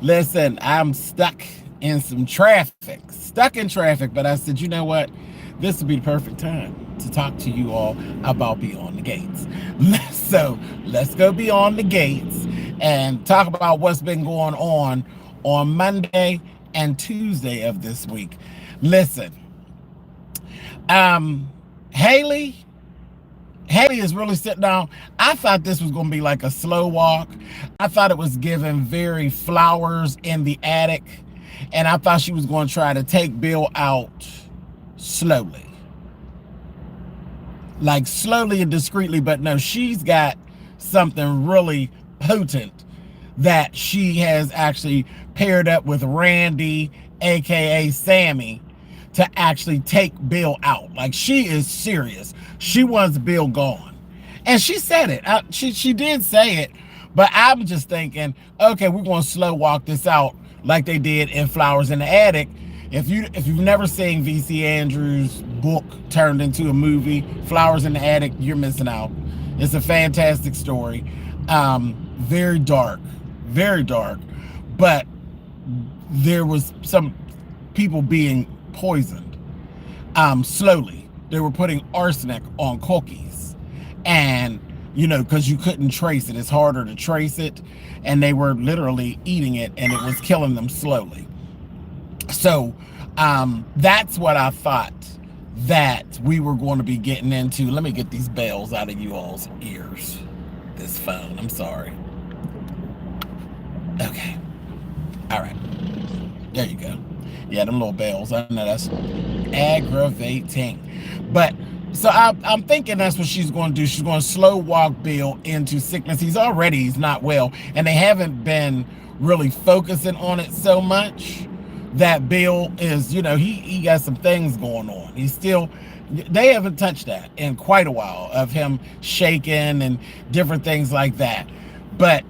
Listen, I'm stuck in some traffic. Stuck in traffic, but I said, you know what? This would be the perfect time to talk to you all about Beyond the Gates. So let's go beyond the gates and talk about what's been going on Monday and Tuesday of this week. Listen, um, Haley Haley is really sitting down. I thought this was going to be like a slow walk. I thought it was given very flowers in the attic. And I thought she was going to try to take Bill out slowly. Like slowly and discreetly. But no, she's got something really potent that she has actually paired up with Randy, aka Sammy, to actually take Bill out. Like, she is serious. She wants Bill gone. And she said it. She did say it. But I'm just thinking, okay, we're going to slow walk this out like they did in Flowers in the Attic. If you've never seen V.C. Andrews' book turned into a movie, Flowers in the Attic, you're missing out. It's a fantastic story. Very dark. Very dark. But there was some people being poisoned slowly. They were putting arsenic on cookies, and because you couldn't trace it, it's harder to trace it, and they were literally eating it, and it was killing them slowly. So that's what I thought that we were going to be getting into. Let me get these bells out of you all's ears. This phone, I'm sorry. Okay, all right, there you go. Yeah, them little bells. I know that's aggravating. But so I'm thinking that's what she's going to do. She's going to slow walk Bill into sickness. He's not well, and they haven't been really focusing on it so much. That Bill is, he got some things going on. They haven't touched that in quite a while, of him shaking and different things like that. But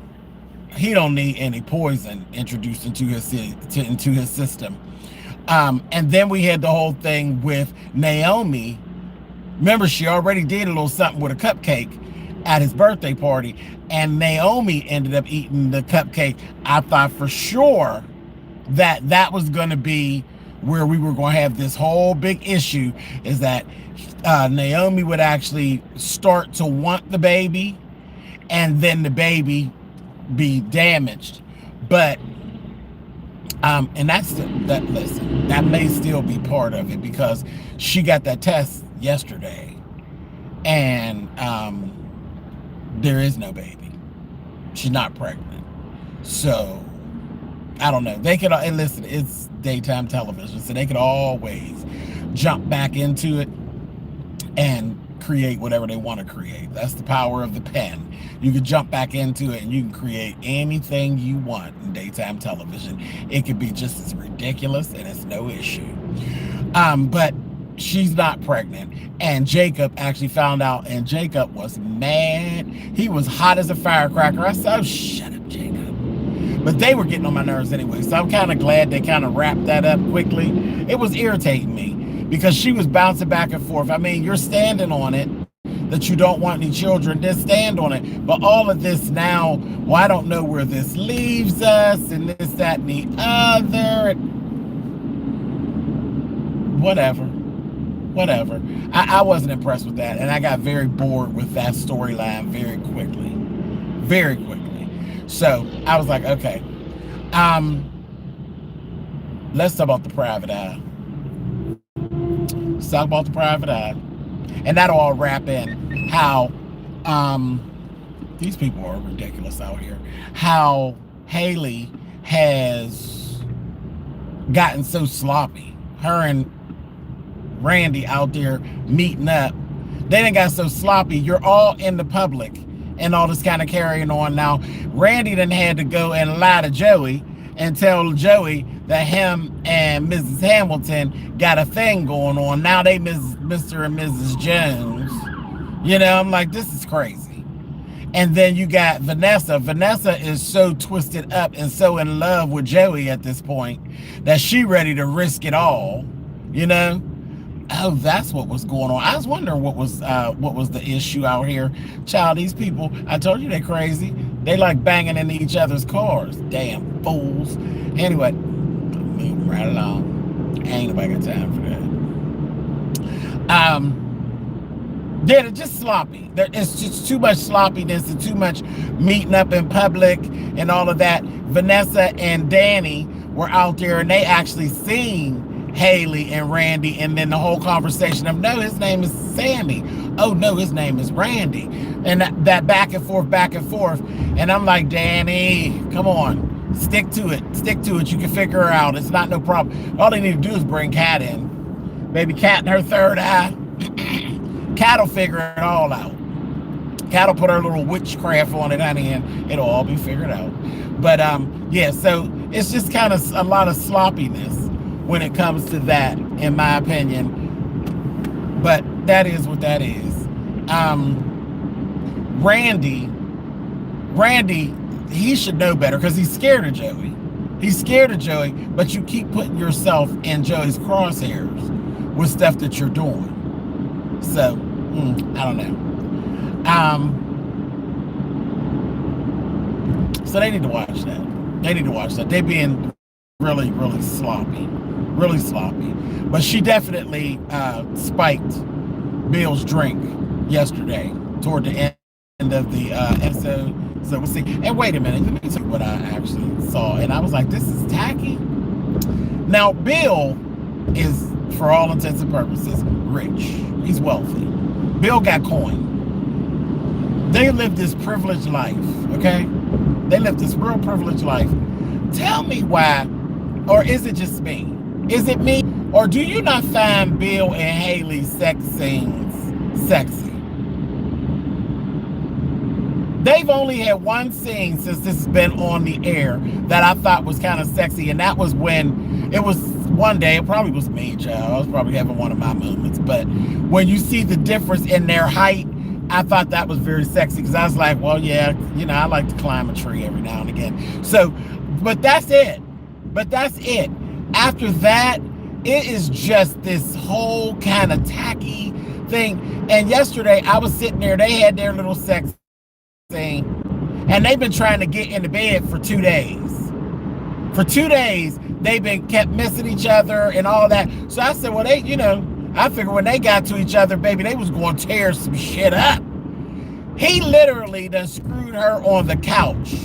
he don't need any poison introduced into his system. And then we had the whole thing with Naomi. Remember, she already did a little something with a cupcake at his birthday party, and Naomi ended up eating the cupcake. I thought for sure that was going to be where we were going to have this whole big issue, is that Naomi would actually start to want the baby, and then the baby be damaged. But and listen, that may still be part of it, because she got that test yesterday, and there is no baby. She's not pregnant. So I don't know. They could, and listen, it's daytime television, so they could always jump back into it and create whatever they want to create. That's the power of the pen. You can jump back into it and you can create anything you want in daytime television. It could be just as ridiculous, and it's no issue. But she's not pregnant, and Jacob actually found out, and Jacob was mad. He was hot as a firecracker. I said, oh, shut up, Jacob. But they were getting on my nerves anyway, so I'm kind of glad they kind of wrapped that up quickly. It was irritating me, because she was bouncing back and forth. I mean, you're standing on it, that you don't want any children, then stand on it. But all of this now, well, I don't know where this leaves us, and this, that, and the other. Whatever. I wasn't impressed with that, and I got very bored with that storyline very quickly. So I was like, okay, let's talk about the private eye. Let's talk about the private eye. And that'll all wrap in how these people are ridiculous out here. How Haley has gotten so sloppy. Her and Randy out there meeting up. They done got so sloppy. You're all in the public and all this kind of carrying on. Now, Randy done had to go and lie to Joey and tell Joey that him and Mrs. Hamilton got a thing going on. Now they Mr. and Mrs. Jones. I'm like, this is crazy. And then you got Vanessa. Vanessa is so twisted up and so in love with Joey at this point that she ready to risk it all. Oh, that's what was going on. I was wondering what was the issue out here. Child, these people, I told you they're crazy. They like banging into each other's cars. Damn fools. Anyway, moving right along. Ain't nobody got time for that. Yeah, they're just sloppy. It's just too much sloppiness and too much meeting up in public and all of that. Vanessa and Danny were out there and they actually seen Haley and Randy, and then the whole conversation of, no, his name is Sammy. Oh, no, his name is Randy. And that back and forth, back and forth. And I'm like, Danny, come on, stick to it. Stick to it. You can figure her out. It's not no problem. All they need to do is bring Kat in. Baby Kat and her third eye. Kat will figure it all out. Kat will put her little witchcraft on it, honey, and it'll all be figured out. But yeah, so it's just kind of a lot of sloppiness when it comes to that, in my opinion. But that is what that is. Randy, he should know better because he's scared of Joey. He's scared of Joey, but you keep putting yourself in Joey's crosshairs with stuff that you're doing. So, I don't know. So they need to watch that. They need to watch that. They're being really, really sloppy. Really sloppy. But she definitely spiked Bill's drink yesterday toward the end of the episode. So we'll see. And wait a minute. Let me tell you what I actually saw. And I was like, this is tacky. Now, Bill is, for all intents and purposes, rich. He's wealthy. Bill got coin. They live this privileged life, okay? They live this real privileged life. Tell me why, or is it just me? Is it me? Or do you not find Bill and Haley's sex scenes sexy? They've only had one scene since this has been on the air that I thought was kind of sexy, and that was when it was one day, it probably was me, child. I was probably having one of my moments, but when you see the difference in their height, I thought that was very sexy because I was like, well, yeah, you know, I like to climb a tree every now and again. So, but that's it. But that's it. After that, it is just this whole kind of tacky thing. And yesterday, I was sitting there. They had their little sex thing, and they've been trying to get into bed for 2 days. For 2 days, they've been kept missing each other and all that. So I said, well, they, you know, I figured when they got to each other, baby, they was going to tear some shit up. He literally done screwed her on the couch.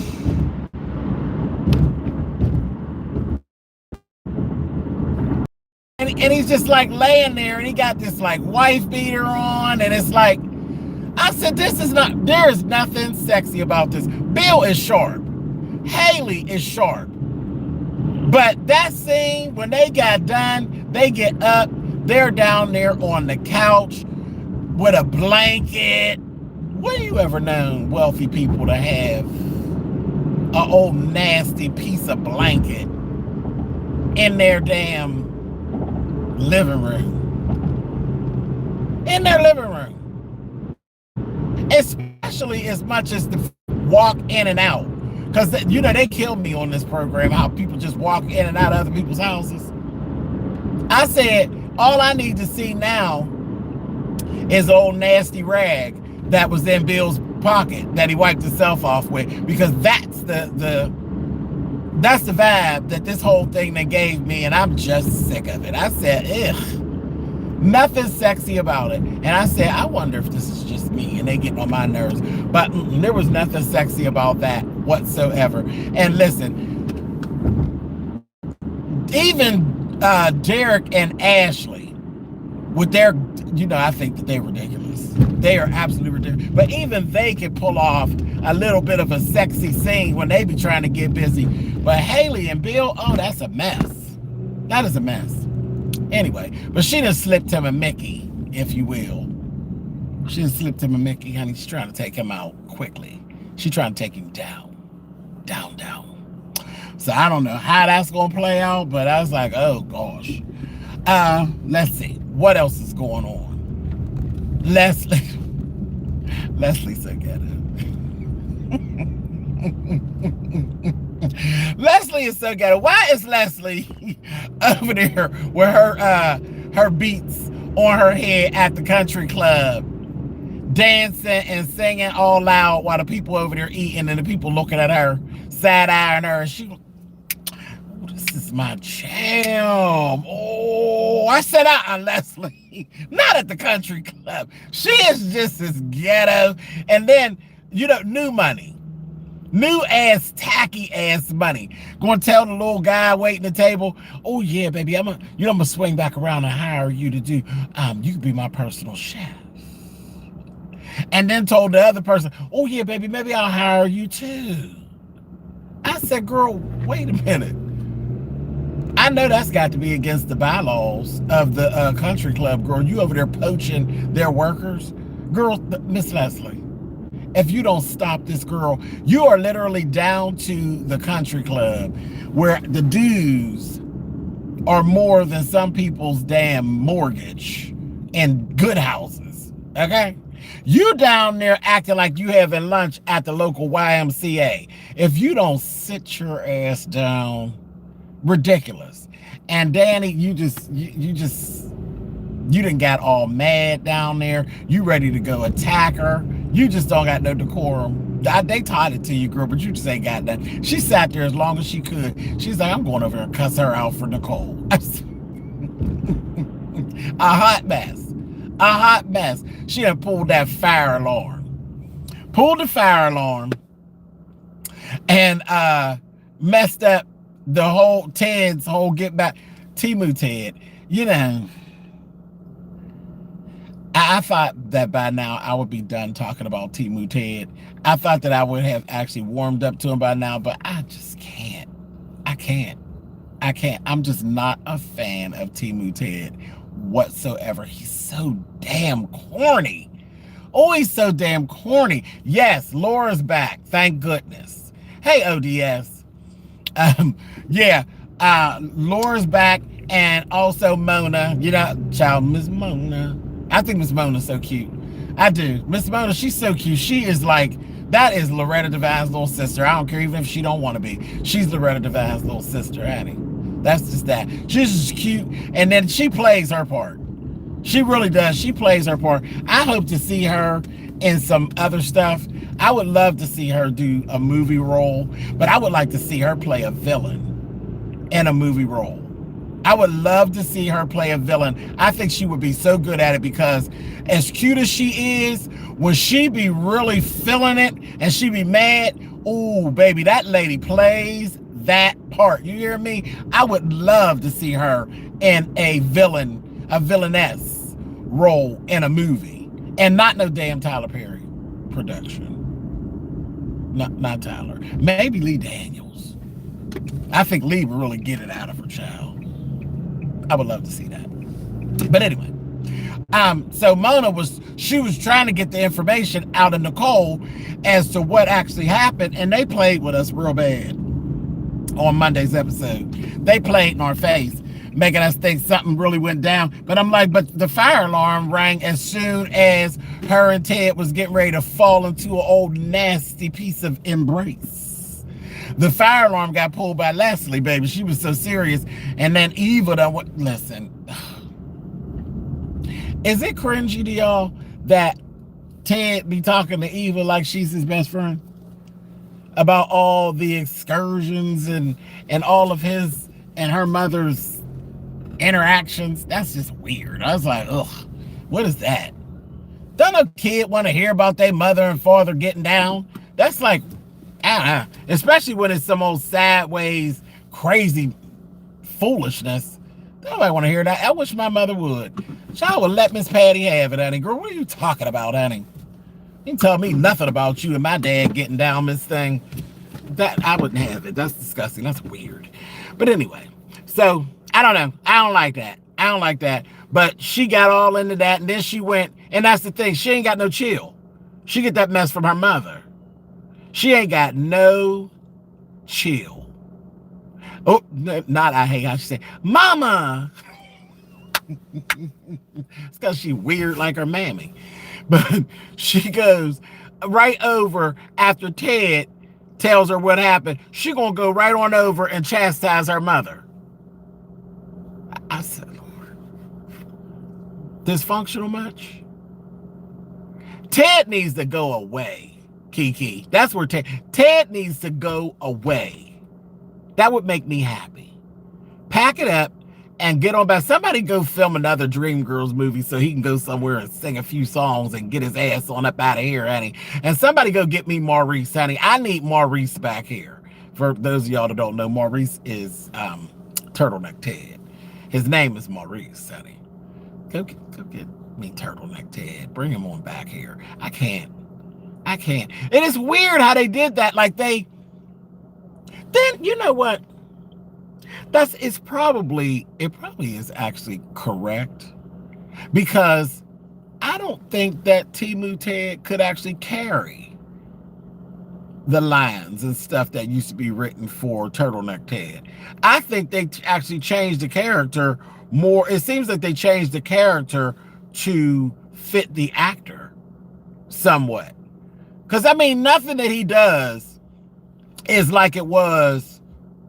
And he's just like laying there, and he got this like wife beater on, and it's like, I said, this is not, there is nothing sexy about this. Bill is sharp. Haley is sharp. But that scene, when they got done, they get up, they're down there on the couch with a blanket. When you ever known wealthy people to have an old nasty piece of blanket in their damn living room? In their living room. Especially as much as the walk in and out. Because, you know, they kill me on this program, how people just walk in and out of other people's houses. I said, all I need to see now is old nasty rag that was in Bill's pocket that he wiped himself off with, because that's the vibe that this whole thing they gave me, and I'm just sick of it. I said, ugh, nothing sexy about it. And I said, I wonder if this is just me and they getting on my nerves. But there was nothing sexy about that whatsoever. And listen, even Derek and Ashley with their, you know, I think that they're ridiculous. They are absolutely ridiculous. But even they can pull off a little bit of a sexy scene when they be trying to get busy. But Haley and Bill, oh, that's a mess. That is a mess. Anyway, but she done slipped him a Mickey, if you will. She done slipped him a Mickey, honey. She's trying to take him out quickly. She's trying to take him down. Down, down. So I don't know how that's going to play out, but I was like, oh, gosh. Let's see. What else is going on? Leslie's so ghetto. Leslie is so ghetto. Why is Leslie over there with her beats on her head at the country club? dancing and singing all loud while the people over there eating and the people looking at her, side-eyeing her. And she, oh, this is my jam. Oh, I said, Leslie, not at the country club. She is just as ghetto. And then, new money. New ass, tacky ass money. Going to tell the little guy waiting at the table, oh yeah, baby, I'm gonna swing back around and hire you to do, you can be my personal chef. And then told the other person, oh yeah, baby, maybe I'll hire you too. I said, girl, wait a minute. I know that's got to be against the bylaws of the country club, girl. You over there poaching their workers. Girl, Miss Leslie, if you don't stop this girl, you are literally down to the country club where the dues are more than some people's damn mortgage in good houses, okay? You down there acting like you having lunch at the local YMCA. If you don't sit your ass down, ridiculous. And Danny, you done got all mad down there. You ready to go attack her. You just don't got no decorum. They taught it to you, girl, but you just ain't got that. She sat there as long as she could. She's like, I'm going over and cuss her out for Nicole. A hot mess. A hot mess. She done pulled that fire alarm. Pulled the fire alarm and messed up the whole Ted's whole get back. Timu Ted, I thought that by now I would be done talking about Timu Ted. I thought that I would have actually warmed up to him by now, but I just can't. I can't. I'm just not a fan of Timu Ted whatsoever. He's so damn corny. Oh, he's so damn corny. Yes, Laura's back. Thank goodness. Hey, ODS. Laura's back, and also Mona. Child, Miss Mona. I think Miss Mona's so cute. I do. Miss Mona, she's so cute. She is like, that is Loretta Devine's little sister. I don't care even if she don't want to be. She's Loretta Devine's little sister, Annie. That's just that. She's just cute. And then she plays her part. She really does. She plays her part. I hope to see her in some other stuff. I would love to see her do a movie role, but I would like to see her play a villain in a movie role. I would love to see her play a villain. I think she would be so good at it because as cute as she is, when she be really feeling it and she be mad, ooh, baby, that lady plays that part. You hear me? I would love to see her in a villainess role in a movie, and not no damn Tyler Perry production. Not Tyler. Maybe Lee Daniels. I think Lee would really get it out of her child. I would love to see that. But anyway, so Mona was trying to get the information out of Nicole as to what actually happened, and they played with us real bad on Monday's episode. They played in our face, making us think something really went down. But I'm like, but the fire alarm rang as soon as her and Ted was getting ready to fall into an old nasty piece of embrace. The fire alarm got pulled by Leslie, baby. She was so serious. And then Eva listen. Is it cringy to y'all that Ted be talking to Eva like she's his best friend? About all the excursions and all of his and her mother's interactions? That's just weird. I was like, ugh, what is that? Don't a kid want to hear about their mother and father getting down? That's like, especially when it's some old sideways, crazy foolishness. Nobody want to hear that. I wish my mother would. Child would let Miss Patty have it, honey. Girl, what are you talking about, honey? You can tell me nothing about you and my dad getting down this thing. That I wouldn't have it. That's disgusting. That's weird. But anyway, so I don't know. I don't like that. I don't like that. But she got all into that, and then she went, and that's the thing. She ain't got no chill. She get that mess from her mother. She ain't got no chill. Oh, not I hate how she say, Mama. It's because she weird like her mammy. But she goes right over after Ted tells her what happened. She gonna go right on over and chastise her mother. I said, Lord, dysfunctional much? Ted needs to go away, Kiki. That's where Ted needs to go away. That would make me happy. Pack it up and get on back. Somebody go film another Dreamgirls movie so he can go somewhere and sing a few songs and get his ass on up out of here, honey. And somebody go get me Maurice, honey. I need Maurice back here. For those of y'all that don't know, Maurice is Turtleneck Ted. His name is Maurice, honey. Go get me Turtleneck Ted. Bring him on back here. I can't. It is weird how they did that. Like then you know what? It probably is actually correct, because I don't think that Temu Ted could actually carry the lines and stuff that used to be written for Turtleneck Ted. I think they actually changed the character more. It seems like they changed the character to fit the actor somewhat. Because, I mean, nothing that he does is like it was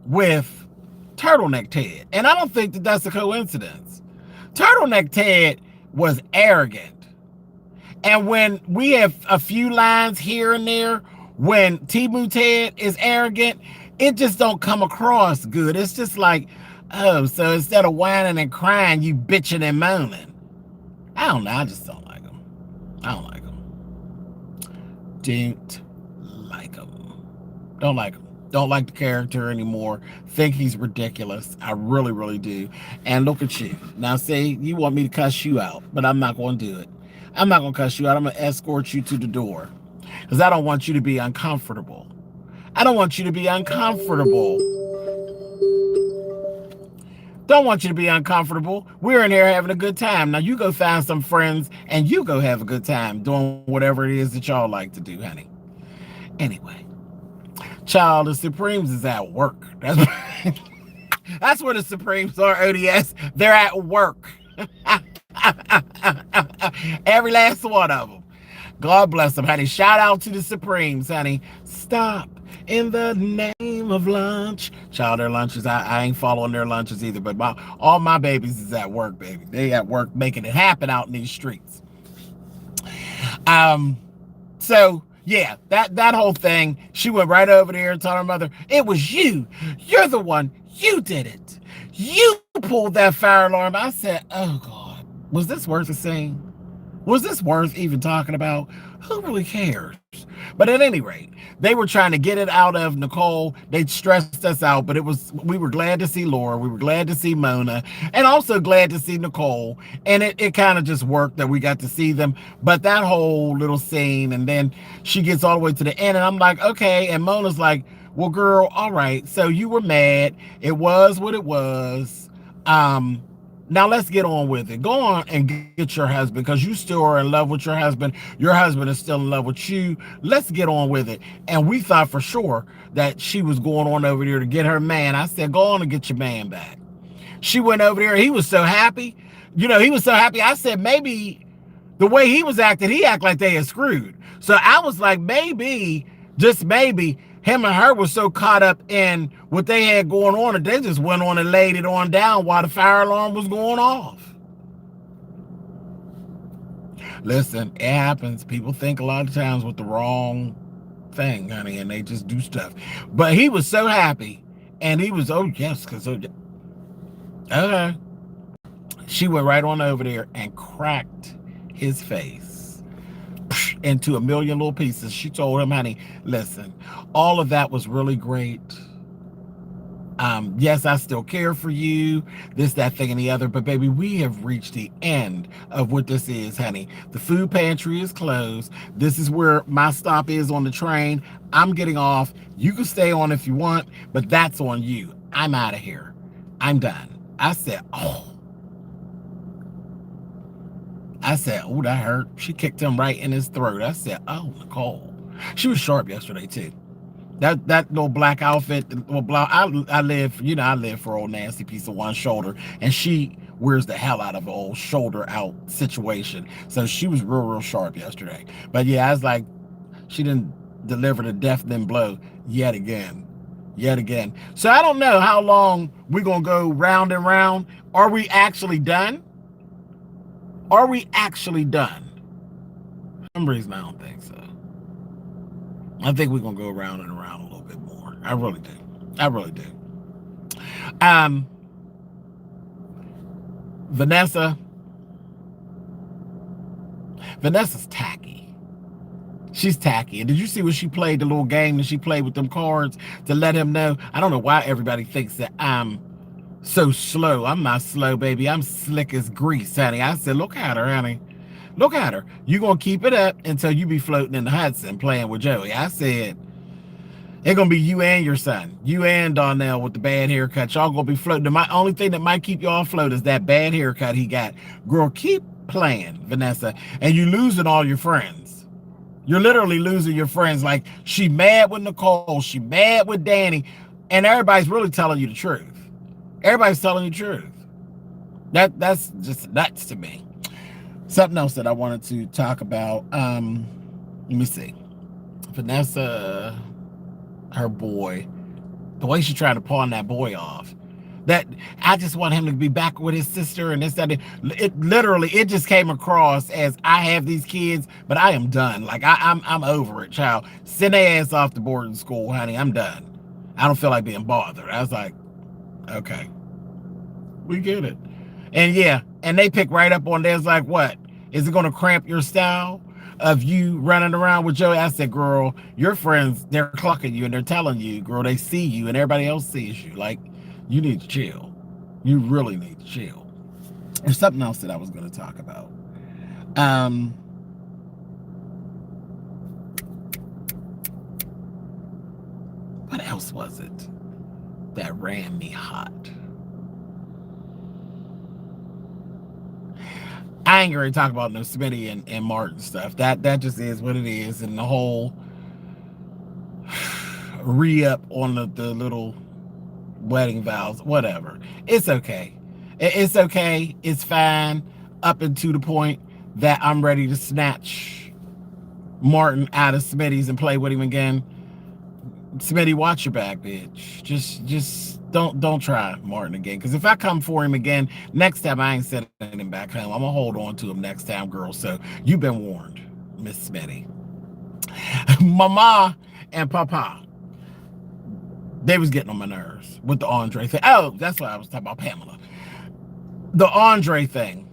with Turtleneck Ted. And I don't think that that's a coincidence. Turtleneck Ted was arrogant. And when we have a few lines here and there, when Temu Ted is arrogant, it just don't come across good. It's just like, oh, so instead of whining and crying, you bitching and moaning. I don't know. I just don't like him. I don't like him. Don't like him. Don't like him. Don't like the character anymore. Think he's ridiculous. I really, really do. And look at you. Now, say you want me to cuss you out, but I'm not going to do it. I'm not going to cuss you out. I'm going to escort you to the door, because I don't want you to be uncomfortable. I don't want you to be uncomfortable. Don't want you to be uncomfortable. We're in here having a good time. Now you go find some friends and you go have a good time doing whatever it is that y'all like to do, honey. Anyway, child, the Supremes is at work. That's where the Supremes are, ODS. They're at work. Every last one of them. God bless them, honey. Shout out to the Supremes, honey. Stop in the name of lunch. Child, their lunches, I ain't following their lunches either, but all my babies is at work, baby. They at work making it happen out in these streets. So yeah, that whole thing, she went right over there and told her mother, it was you. You're the one. You did it. You pulled that fire alarm. I said, oh God, was this worth a scene? Was this worth even talking about? Who really cares? But at any rate, they were trying to get it out of Nicole. They stressed us out, but we were glad to see Laura. We were glad to see Mona, and also glad to see Nicole. And it kind of just worked that we got to see them. But that whole little scene, and then she gets all the way to the end, and I'm like, okay. And Mona's like, well, girl, all right. So you were mad. It was what it was. Now let's get on with it. Go on and get your husband, because you still are in love with your husband. Your husband is still in love with you. Let's get on with it. And we thought for sure that she was going on over there to get her man. I said, go on and get your man back. She went over there. He was so happy. You know, he was so happy. I said, maybe the way he was acting, he acted like they had screwed. So I was like, maybe, just maybe, him and her were so caught up in what they had going on that they just went on and laid it on down while the fire alarm was going off. Listen, it happens. People think a lot of times with the wrong thing, honey, and they just do stuff. But he was so happy, and he was, oh yes, because okay. She went right on over there and cracked his face into a million little pieces. She told him, honey, listen, all of that was really great. Yes, I still care for you, this, that, thing, and the other, but baby, we have reached the end of what this is, honey. The food pantry is closed. This is where my stop is on the train. I'm getting off. You can stay on if you want, but that's on you. I'm out of here. I'm done. I said, oh, that hurt. She kicked him right in his throat. I said, oh, Nicole. She was sharp yesterday, too. That little black outfit, I live for old nasty piece of one shoulder, and she wears the hell out of an old shoulder out situation. So she was real sharp yesterday. But yeah, I was like, she didn't deliver the deafening blow yet again. So I don't know how long we're going to go round and round. Are we actually done? Are we actually done? reason, I don't think so. I think we're gonna go around and around a little bit more. I really do. I really do. Vanessa's tacky. She's tacky. And did you see what she played, the little game that she played with them cards to let him know? I don't know why everybody thinks that I'm so slow. I'm not slow, baby. I'm slick as grease, honey. I said, look at her, honey. Look at her. You're going to keep it up until you be floating in the Hudson playing with Joey. I said, it's going to be you and your son. You and Donnell with the bad haircut. Y'all going to be floating. The only thing that might keep y'all afloat is that bad haircut he got. Girl, keep playing, Vanessa. And you losing all your friends. You're literally losing your friends. Like, she mad with Nicole. She mad with Danny. And everybody's really telling you the truth. Everybody's telling you the truth. That's just nuts to me. Something else that I wanted to talk about. Let me see. Vanessa, her boy, the way she's trying to pawn that boy off. That I just want him to be back with his sister and this, that. It literally, it just came across as I have these kids, but I am done. Like I'm over it, child. Send their ass off to boarding school, honey. I'm done. I don't feel like being bothered. I was like, okay, we get it. And yeah, and they pick right up on theirs. Like, what? Is it going to cramp your style of you running around with Joey? I said, girl, your friends, they're clocking you and they're telling you, girl, they see you and everybody else sees you. Like, you need to chill. You really need to chill. There's something else that I was going to talk about. What else was it that ran me hot? I ain't gonna talk about no Smitty and Martin stuff. That just is what it is. And the whole re-up on the little wedding vows, whatever. It's okay. It's okay. It's fine up until the point that I'm ready to snatch Martin out of Smitty's and play with him again. Smitty, watch your back, bitch. Just don't try Martin again. Because if I come for him again, next time I ain't sending him back home. I'm going to hold on to him next time, girl. So you've been warned, Miss Smitty. Mama and Papa, they was getting on my nerves with the Andre thing. Oh, that's what I was talking about, Pamela. The Andre thing.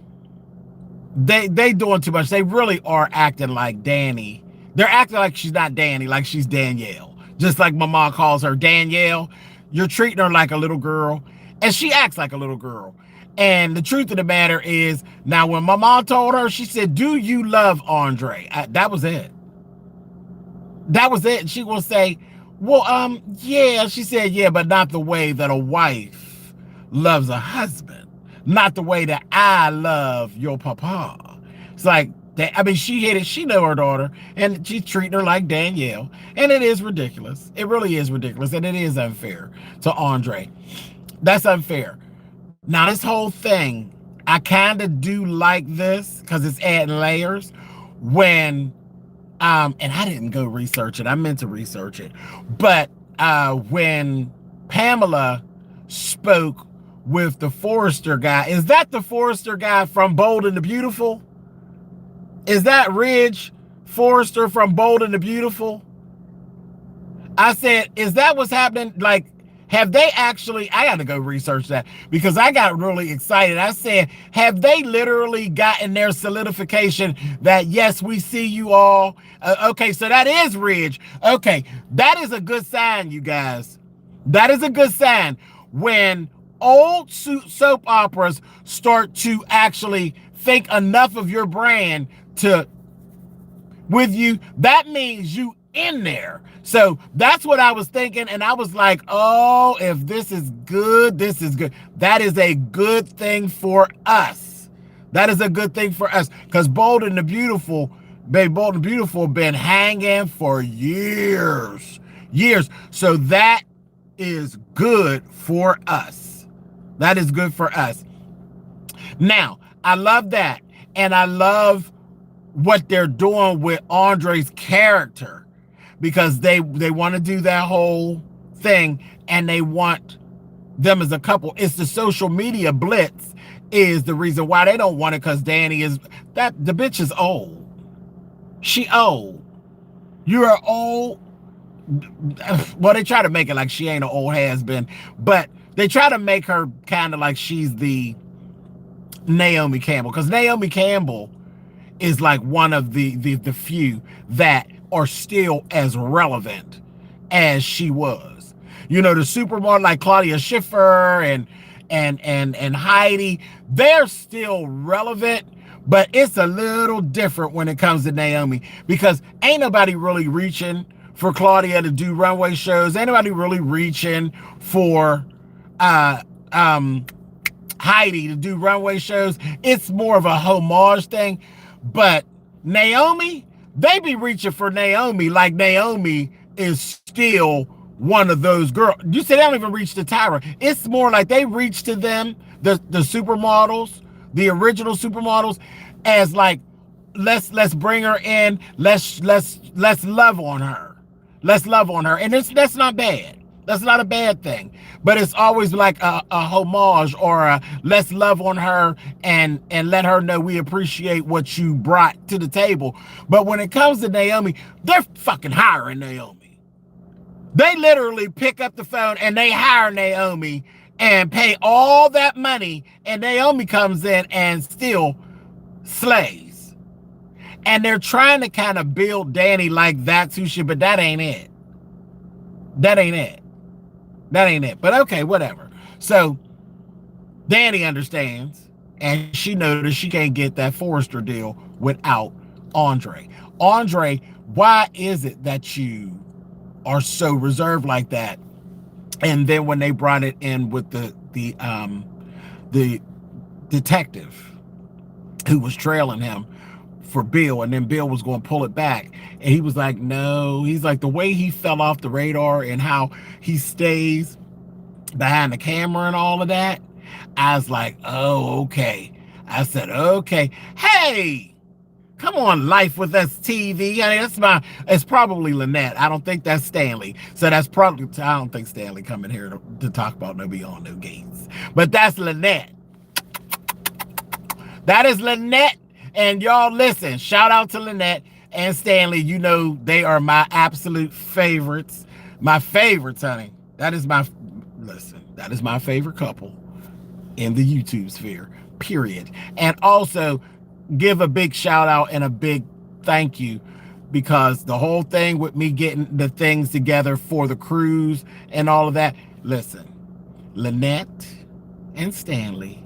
They doing too much. They really are acting like Danny. They're acting like she's not Danny, like she's Danielle. Just like Mama calls her Danielle. You're treating her like a little girl. And she acts like a little girl. And the truth of the matter is, now when Mama told her, she said, do you love Andre? That was it. That was it. She will say, well, yeah. She said, yeah, but not the way that a wife loves a husband. Not the way that I love your papa. It's like, I mean, she hit it. She know her daughter, and she's treating her like Danielle. And it is ridiculous. It really is ridiculous, and it is unfair to Andre. That's unfair. Now, this whole thing, I kind of do like this because it's adding layers. When, and I didn't go research it. I meant to research it. But when Pamela spoke with the Forrester guy, is that the Forrester guy from Bold and the Beautiful? Is that Ridge Forrester from Bold and the Beautiful? I said, is that what's happening? Like, have they actually, I got to go research that because I got really excited. I said, have they literally gotten their solidification that, yes, we see you all? Okay, so that is Ridge. Okay, that is a good sign, you guys. That is a good sign when old soap operas start to actually think enough of your brand to with you. That means you in there. So that's what I was thinking, and I was like, oh, if this is good, this is good. That is a good thing for us. That is a good thing for us, because Bold and the Beautiful, baby, Bold and Beautiful been hanging for years. So that is good for us. That is good for us. Now, I love that. And I love what they're doing with Andre's character, because they want to do that whole thing and they want them as a couple. It's the social media blitz is the reason why they don't want it, because Danny is, that the bitch is old. She old. You're old. Well, they try to make it like she ain't an old has-been, but they try to make her kind of like she's the Naomi Campbell, because Naomi Campbell is like one of the few that are still as relevant as she was. You know, the supermodel like Claudia Schiffer and Heidi, they're still relevant, but it's a little different when it comes to Naomi, because ain't nobody really reaching for Claudia to do runway shows. Ain't nobody really reaching for Heidi to do runway shows. It's more of a homage thing. But Naomi, they be reaching for Naomi like Naomi is still one of those girls. You say they don't even reach to Tyra. It's more like they reach to them, the supermodels, the original supermodels, as like, let's bring her in, let's love on her. Let's love on her. And that's not bad. That's not a bad thing. But it's always like a homage, or a let's love on her and let her know we appreciate what you brought to the table. But when it comes to Naomi, they're fucking hiring Naomi. They literally pick up the phone and they hire Naomi and pay all that money, and Naomi comes in and still slays. And they're trying to kind of build Danny like that's who she, but that ain't it. That ain't it. That ain't it. But okay, whatever. So Danny understands, and she noticed she can't get that Forrester deal without Andre. Andre, why is it that you are so reserved like that? And then when they brought it in with the detective who was trailing him for Bill, and then Bill was going to pull it back, and he was like, no. He's like, the way he fell off the radar and how he stays behind the camera and all of that, I was like, oh, okay. I said, okay. Hey, come on, Life with Us TV. I mean, it's probably Lynette. I don't think that's Stanley. So that's probably, I don't think Stanley coming here to talk about no Beyond No Gates. But that's Lynette. That is Lynette. And y'all listen, shout out to Lynette and Stanley. You know, they are my absolute favorites. My favorites, honey. That is my favorite couple in the YouTube sphere, period. And also give a big shout out and a big thank you, because the whole thing with me getting the things together for the cruise and all of that. Listen, Lynette and Stanley,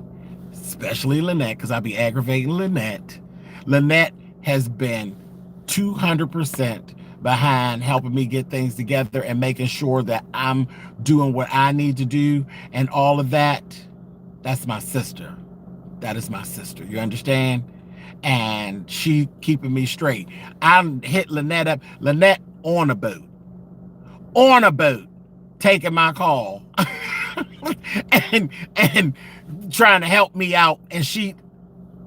especially Lynette, because I be aggravating Lynette. Lynette has been 200% behind helping me get things together and making sure that I'm doing what I need to do and all of that. That's my sister. That is my sister. You understand? And she keeping me straight. I hit Lynette up. Lynette on a boat, taking my call and trying to help me out, and she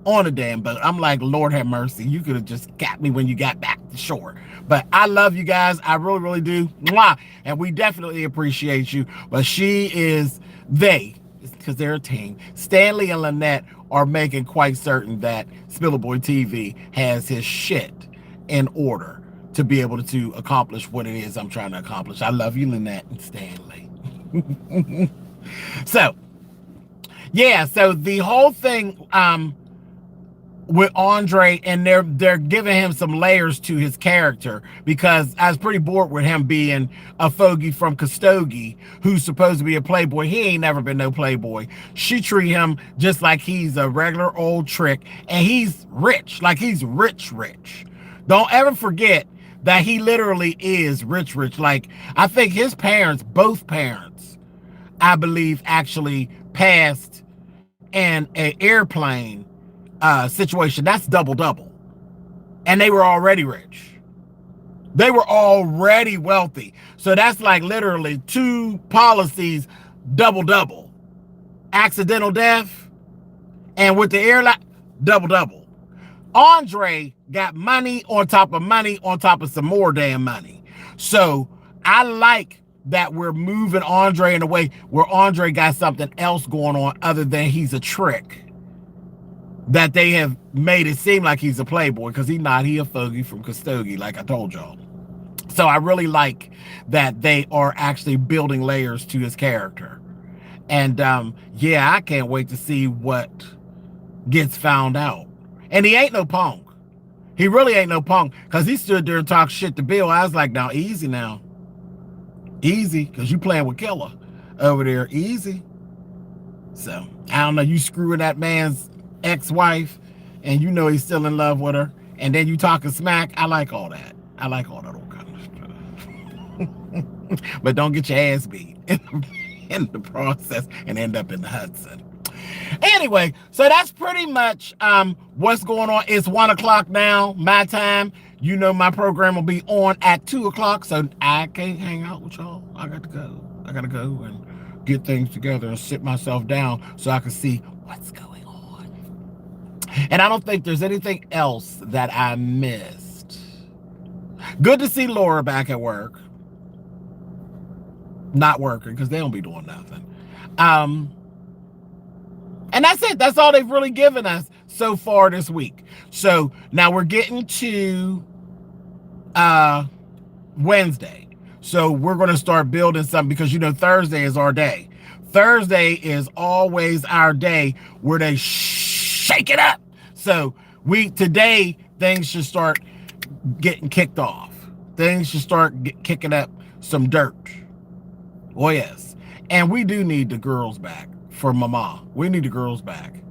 on a damn boat. I'm like, Lord have mercy. You could have just got me when you got back to shore. But I love you guys. I really, really do. Mwah. And we definitely appreciate you. But because they're a team, Stanley and Lynette are making quite certain that SpillitBoy TV has his shit in order to be able to accomplish what it is I'm trying to accomplish. I love you, Lynette and Stanley. So, yeah, so the whole thing with Andre, and they're giving him some layers to his character, because I was pretty bored with him being a fogey from Kastogi who's supposed to be a playboy. He ain't never been no playboy. She treat him just like he's a regular old trick, and he's rich, like he's rich. Don't ever forget that he literally is rich. Like, I think his parents, both parents, I believe, actually passed in an airplane situation. That's double. And they were already rich. They were already wealthy. So that's like literally 2 policies, double. Accidental death, and with the airline, double. Andre got money on top of some more damn money. So I like that we're moving Andre in a way where Andre got something else going on other than he's a trick. that they have made it seem like he's a playboy, because he's not. He a fogey from Kastogie, like I told y'all. So I really like that they are actually building layers to his character. And yeah, I can't wait to see what gets found out. And he ain't no punk. He really ain't no punk, because he stood there and talked shit to Bill. I was like, now, easy now. Easy, because you playing with Killer over there. Easy. So, I don't know, you screwing that man's ex-wife, and you know he's still in love with her, and then you talking smack. I like all that. I like all that old kind of stuff. But don't get your ass beat in the process and end up in the Hudson. Anyway, so that's pretty much what's going on. It's 1 o'clock now, my time. You know my program will be on at 2 o'clock, so I can't hang out with y'all. I got to go. I got to go and get things together and sit myself down so I can see what's going on. And I don't think there's anything else that I missed. Good to see Laura back at work. Not working, because they don't be doing nothing. And that's it. That's all they've really given us so far this week. So now we're getting to Wednesday. So we're going to start building something, because, you know, Thursday is our day. Thursday is always our day where they shake it up. So today, things should start getting kicked off. Things should start kicking up some dirt. Oh, yes. And we do need the girls back. For Mama, we need the girls back.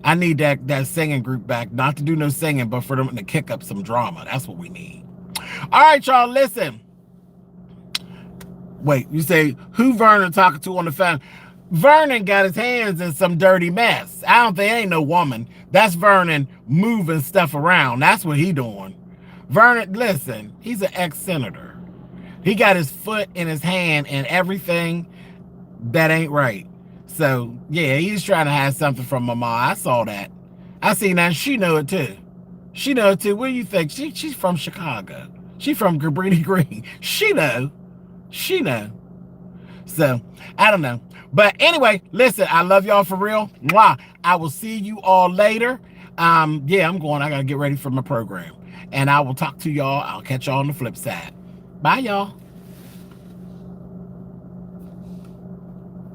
I need that singing group back, not to do no singing, but for them to kick up some drama. That's what we need. All right, y'all, listen. Wait, you say, who Vernon talking to on the phone? Vernon got his hands in some dirty mess. I don't think ain't no woman. That's Vernon moving stuff around. That's what he doing. Vernon, listen, he's an ex-senator. He got his foot in his hand and everything that ain't right. So, yeah, he's trying to have something from Mama. I saw that. I seen that. She know it, too. She know it, too. What do you think? She's from Chicago. She from Cabrini Green. She know. She know. So, I don't know. But anyway, listen, I love y'all for real. Mwah. I will see you all later. Yeah, I'm going. I got to get ready for my program. And I will talk to y'all. I'll catch y'all on the flip side. Bye, y'all.